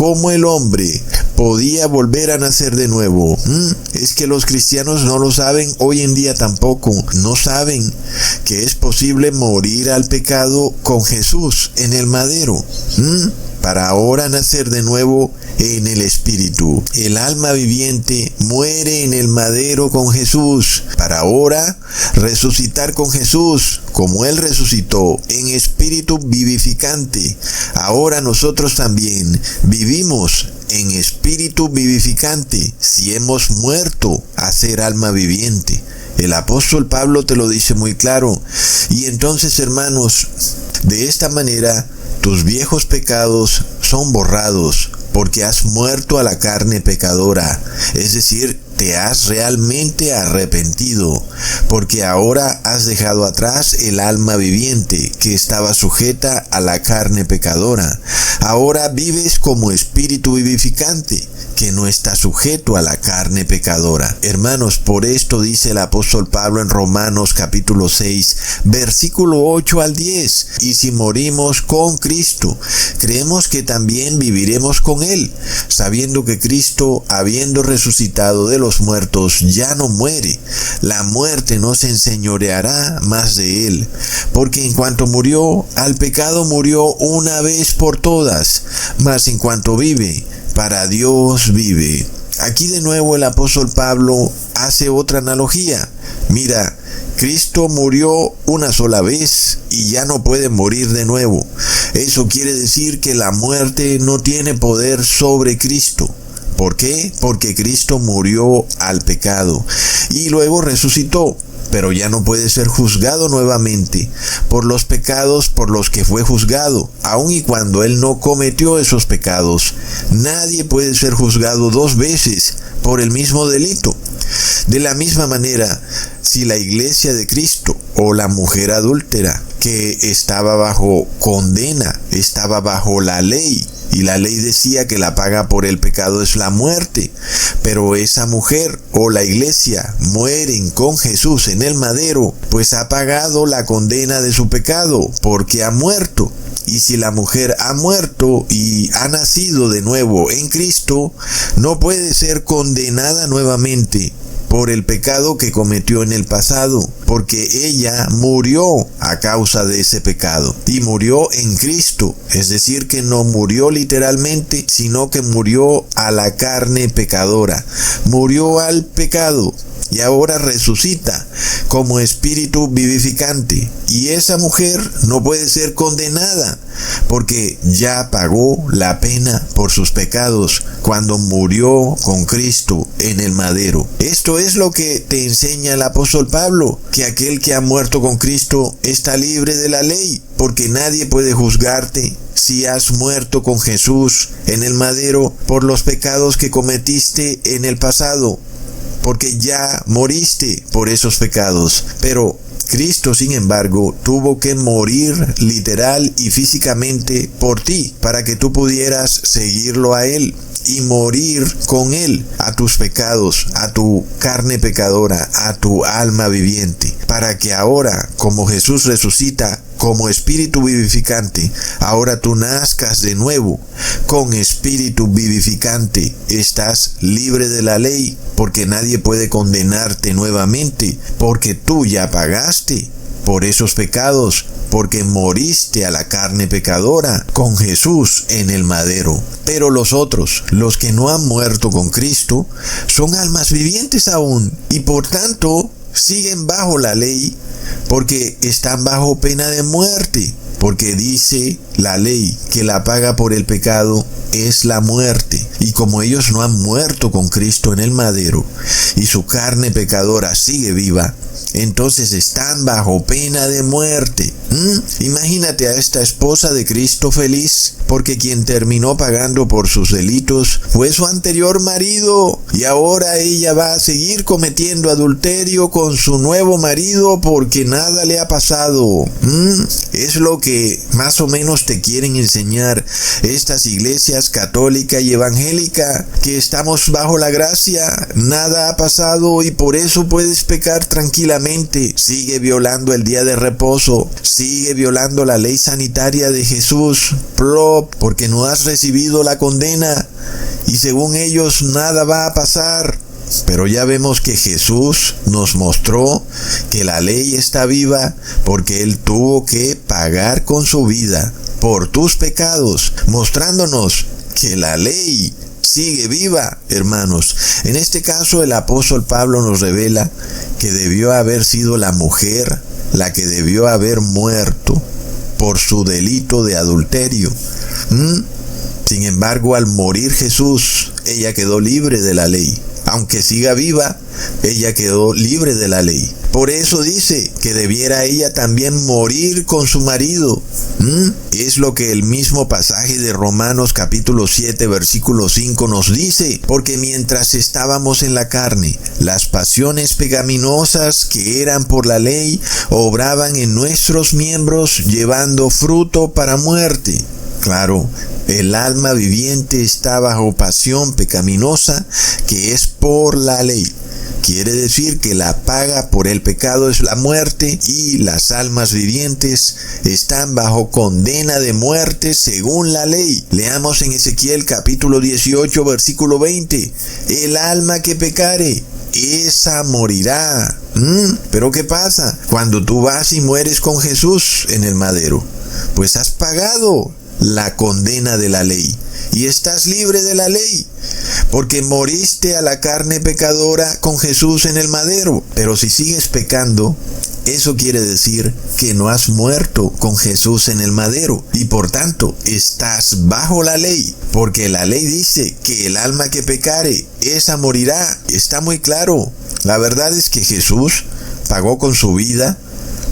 ¿Cómo el hombre podía volver a nacer de nuevo? Es que los cristianos no lo saben, hoy en día tampoco. No saben que es posible morir al pecado con Jesús en el madero, para ahora nacer de nuevo en el Espíritu. El alma viviente muere en el madero con Jesús, para ahora resucitar con Jesús, como Él resucitó en espíritu vivificante. Ahora nosotros también vivimos en espíritu vivificante, si hemos muerto a ser alma viviente. El apóstol Pablo te lo dice muy claro. Y entonces, hermanos, de esta manera tus viejos pecados son borrados, porque has muerto a la carne pecadora, es decir, te has realmente arrepentido, porque ahora has dejado atrás el alma viviente que estaba sujeta a la carne pecadora. Ahora vives como espíritu vivificante, que no está sujeto a la carne pecadora. Hermanos, por esto dice el apóstol Pablo en Romanos capítulo 6, versículo 8 al 10, y si morimos con Cristo, creemos que también viviremos con Él, sabiendo que Cristo, habiendo resucitado de los muertos, ya no muere. La muerte no se enseñoreará más de Él, porque en cuanto murió, al pecado murió una vez por todas, mas en cuanto vive, para Dios vive. Aquí de nuevo el apóstol Pablo hace otra analogía. Mira, Cristo murió una sola vez y ya no puede morir de nuevo. Eso quiere decir que la muerte no tiene poder sobre Cristo. ¿Por qué? Porque Cristo murió al pecado y luego resucitó, pero ya no puede ser juzgado nuevamente por los pecados por los que fue juzgado, aun y cuando Él no cometió esos pecados. Nadie puede ser juzgado dos veces por el mismo delito. De la misma manera, si la iglesia de Cristo o la mujer adúltera que estaba bajo condena, estaba bajo la ley, y la ley decía que la paga por el pecado es la muerte, pero esa mujer o la iglesia mueren con Jesús en el madero, pues ha pagado la condena de su pecado, porque ha muerto. Y si la mujer ha muerto y ha nacido de nuevo en Cristo, no puede ser condenada nuevamente por el pecado que cometió en el pasado, porque ella murió a causa de ese pecado y murió en Cristo, es decir, que no murió literalmente, sino que murió a la carne pecadora, murió al pecado y ahora resucita como espíritu vivificante. Y esa mujer no puede ser condenada porque ya pagó la pena por sus pecados cuando murió con Cristo en el madero. Esto es lo que te enseña el apóstol Pablo, que aquel que ha muerto con Cristo está libre de la ley, porque nadie puede juzgarte si has muerto con Jesús en el madero por los pecados que cometiste en el pasado, porque ya moriste por esos pecados. Pero Cristo, sin embargo, tuvo que morir literal y físicamente por ti, para que tú pudieras seguirlo a Él y morir con Él a tus pecados, a tu carne pecadora, a tu alma viviente, para que ahora, como Jesús resucita como espíritu vivificante, ahora tú nazcas de nuevo con espíritu vivificante. Estás libre de la ley, porque nadie puede condenarte nuevamente, porque tú ya pagaste por esos pecados, porque moriste a la carne pecadora con Jesús en el madero. Pero los otros, los que no han muerto con Cristo, son almas vivientes aún, y por tanto siguen bajo la ley, porque están bajo pena de muerte, porque dice la ley que la paga por el pecado es la muerte. Y como ellos no han muerto con Cristo en el madero y su carne pecadora sigue viva, entonces están bajo pena de muerte. Imagínate a esta esposa de Cristo feliz, porque quien terminó pagando por sus delitos fue su anterior marido, y ahora ella va a seguir cometiendo adulterio con su nuevo marido porque nada le ha pasado. Es lo que más o menos te quieren enseñar estas iglesias católica y evangélica, que estamos bajo la gracia, nada ha pasado y por eso puedes pecar tranquilo. tranquilamente, sigue violando el día de reposo, sigue violando la ley sanitaria de Jesús, porque no has recibido la condena y según ellos nada va a pasar. Pero ya vemos que Jesús nos mostró que la ley está viva porque Él tuvo que pagar con su vida por tus pecados, mostrándonos que la ley sigue viva, hermanos. En este caso, el apóstol Pablo nos revela que debió haber sido la mujer la que debió haber muerto por su delito de adulterio. Sin embargo, al morir Jesús, ella quedó libre de la ley. Aunque siga viva, ella quedó libre de la ley. Por eso dice que debiera ella también morir con su marido. Es lo que el mismo pasaje de Romanos capítulo 7 versículo 5 nos dice. Porque mientras estábamos en la carne, las pasiones pecaminosas que eran por la ley obraban en nuestros miembros llevando fruto para muerte. Claro, el alma viviente está bajo pasión pecaminosa que es por la ley. Quiere decir que la paga por el pecado es la muerte y las almas vivientes están bajo condena de muerte según la ley. Leamos en Ezequiel capítulo 18 versículo 20. El alma que pecare, esa morirá. Pero ¿qué pasa? Cuando tú vas y mueres con Jesús en el madero, pues has pagado la condena de la ley y estás libre de la ley porque moriste a la carne pecadora con Jesús en el madero. Pero si sigues pecando, eso quiere decir que no has muerto con Jesús en el madero y por tanto estás bajo la ley, porque la ley dice que el alma que pecare, esa morirá. Está muy claro. La verdad es que Jesús pagó con su vida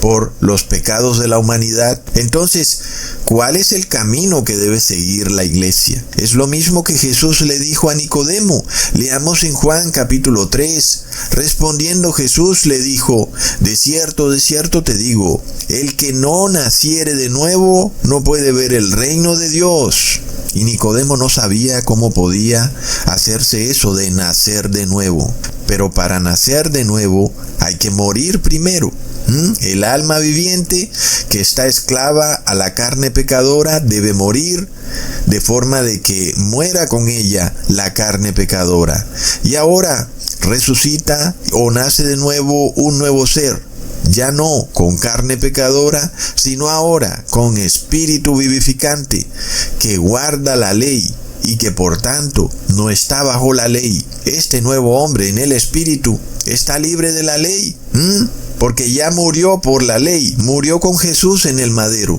por los pecados de la humanidad. Entonces, ¿cuál es el camino que debe seguir la iglesia? Es lo mismo que Jesús le dijo a Nicodemo. Leamos en Juan capítulo 3. Respondiendo Jesús le dijo: de cierto te digo, el que no naciere de nuevo no puede ver el reino de Dios. Y Nicodemo no sabía cómo podía hacerse eso de nacer de nuevo. Pero para nacer de nuevo hay que morir primero. El alma viviente que está esclava a la carne pecadora debe morir, de forma de que muera con ella la carne pecadora. Y ahora resucita o nace de nuevo un nuevo ser, ya no con carne pecadora, sino ahora con espíritu vivificante, que guarda la ley y que por tanto no está bajo la ley. Este nuevo hombre en el espíritu está libre de la ley, porque ya murió por la ley, murió con Jesús en el madero.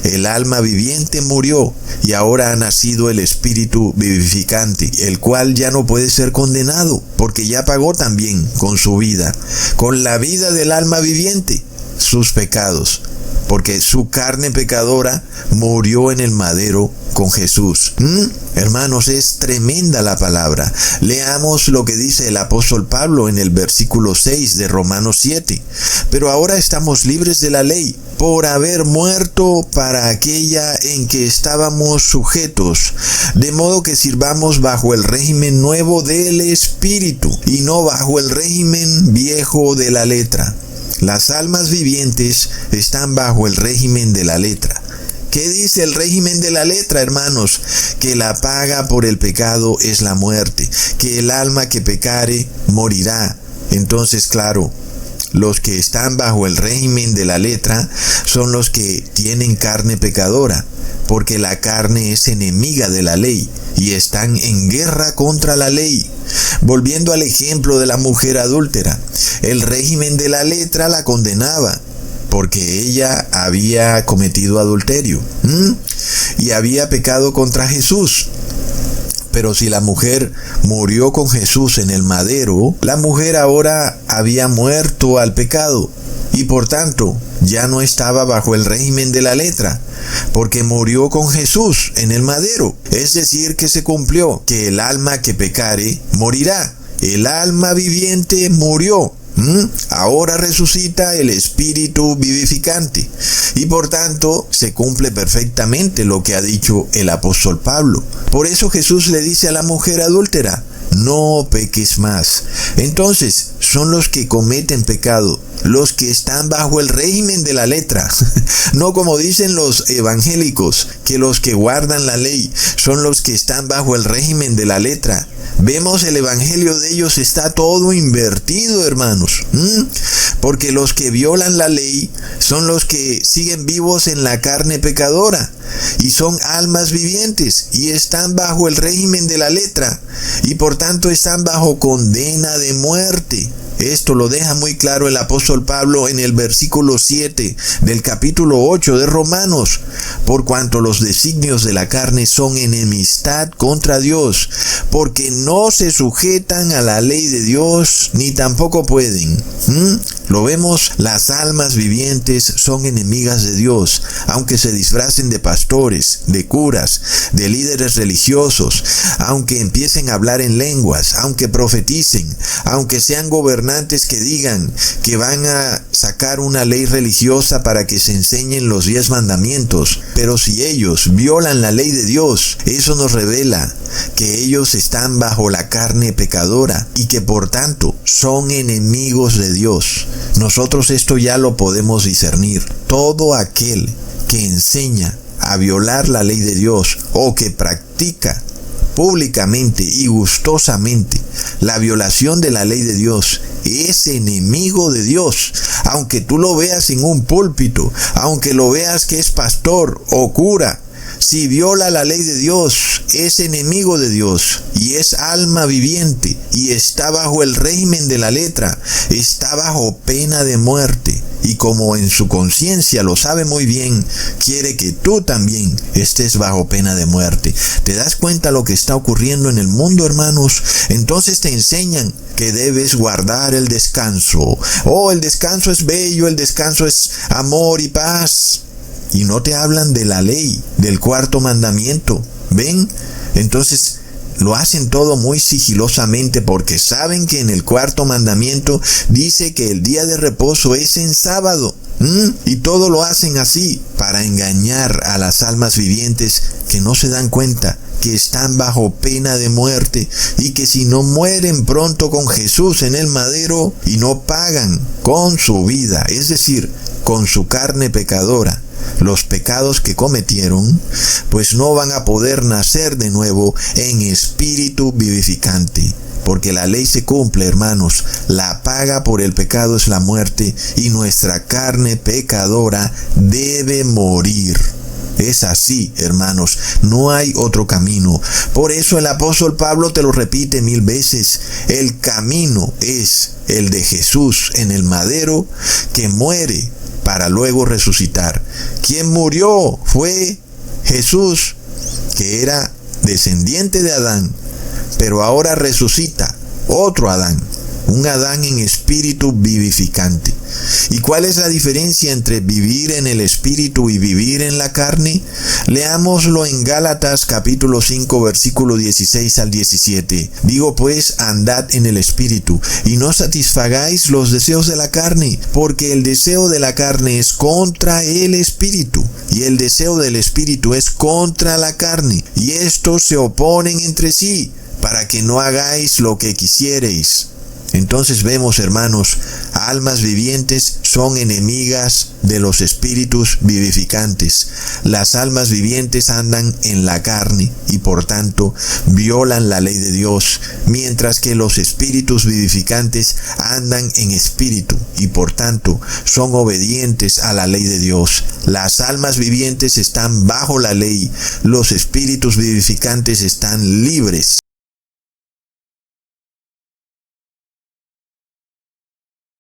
El alma viviente murió y ahora ha nacido el espíritu vivificante, el cual ya no puede ser condenado, porque ya pagó también con su vida, con la vida del alma viviente, sus pecados, porque su carne pecadora murió en el madero con Jesús. Hermanos, es tremenda la palabra. Leamos lo que dice el apóstol Pablo en el versículo 6 de Romanos 7. Pero ahora estamos libres de la ley, por haber muerto para aquella en que estábamos sujetos, de modo que sirvamos bajo el régimen nuevo del Espíritu, y no bajo el régimen viejo de la letra. Las almas vivientes están bajo el régimen de la letra. ¿Qué dice el régimen de la letra, hermanos? Que la paga por el pecado es la muerte, que el alma que pecare morirá. Entonces, claro, los que están bajo el régimen de la letra son los que tienen carne pecadora, porque la carne es enemiga de la ley y están en guerra contra la ley. Volviendo al ejemplo de la mujer adúltera, el régimen de la letra la condenaba, porque ella había cometido adulterio y había pecado contra Jesús. Pero si la mujer murió con Jesús en el madero, la mujer ahora había muerto al pecado y por tanto ya no estaba bajo el régimen de la letra, porque murió con Jesús en el madero. Es decir, que se cumplió que el alma que pecare morirá. El alma viviente murió. Ahora resucita el espíritu vivificante y por tanto se cumple perfectamente lo que ha dicho el apóstol Pablo. Por eso Jesús le dice a la mujer adúltera: no peques más. Entonces, son los que cometen pecado, los que están bajo el régimen de la letra. No como dicen los evangélicos, que los que guardan la ley son los que están bajo el régimen de la letra. Vemos el evangelio de ellos está todo invertido, hermanos. Porque los que violan la ley son los que siguen vivos en la carne pecadora y son almas vivientes y están bajo el régimen de la letra y por tanto están bajo condena de muerte. Esto lo deja muy claro el apóstol Pablo en el versículo 7 del capítulo 8 de Romanos. Por cuanto los designios de la carne son enemistad contra Dios, porque no se sujetan a la ley de Dios, ni tampoco pueden. Lo vemos, las almas vivientes son enemigas de Dios, aunque se disfracen de pastores, de curas, de líderes religiosos, aunque empiecen a hablar en lenguas, aunque profeticen, aunque sean gobernantes que digan que van a sacar una ley religiosa para que se enseñen los 10 mandamientos. Pero si ellos violan la ley de Dios, eso nos revela que ellos están bajo la carne pecadora y que por tanto son enemigos de Dios. Nosotros esto ya lo podemos discernir. Todo aquel que enseña a violar la ley de Dios o que practica públicamente y gustosamente la violación de la ley de Dios es enemigo de Dios. Aunque tú lo veas en un púlpito, aunque lo veas que es pastor o cura, si viola la ley de Dios, es enemigo de Dios y es alma viviente y está bajo el régimen de la letra, está bajo pena de muerte. Y como en su conciencia lo sabe muy bien, quiere que tú también estés bajo pena de muerte. ¿Te das cuenta lo que está ocurriendo en el mundo, hermanos? Entonces te enseñan que debes guardar el descanso. Oh, el descanso es bello, el descanso es amor y paz. Y no te hablan de la ley, del 4º mandamiento. ¿Ven? Entonces lo hacen todo muy sigilosamente porque saben que en el 4º mandamiento dice que el día de reposo es en sábado. Y todo lo hacen así para engañar a las almas vivientes que no se dan cuenta que están bajo pena de muerte y que si no mueren pronto con Jesús en el madero y no pagan con su vida, es decir, con su carne pecadora, los pecados que cometieron, pues no van a poder nacer de nuevo en espíritu vivificante. Porque la ley se cumple, hermanos. La paga por el pecado es la muerte y nuestra carne pecadora debe morir. Es así, hermanos, no hay otro camino. Por eso el apóstol Pablo te lo repite 1000 veces. El camino es el de Jesús en el madero, que muere para luego resucitar. Quien murió fue Jesús, que era descendiente de Adán, pero ahora resucita otro Adán, un Adán en espíritu vivificante. ¿Y cuál es la diferencia entre vivir en el espíritu y vivir en la carne? Leámoslo en Gálatas capítulo 5 versículo 16 al 17. Digo pues, andad en el espíritu y no satisfagáis los deseos de la carne, porque el deseo de la carne es contra el espíritu y el deseo del espíritu es contra la carne, y estos se oponen entre sí para que no hagáis lo que quisiereis. Entonces vemos, hermanos, almas vivientes son enemigas de los espíritus vivificantes. Las almas vivientes andan en la carne y por tanto violan la ley de Dios, mientras que los espíritus vivificantes andan en espíritu y por tanto son obedientes a la ley de Dios. Las almas vivientes están bajo la ley, los espíritus vivificantes están libres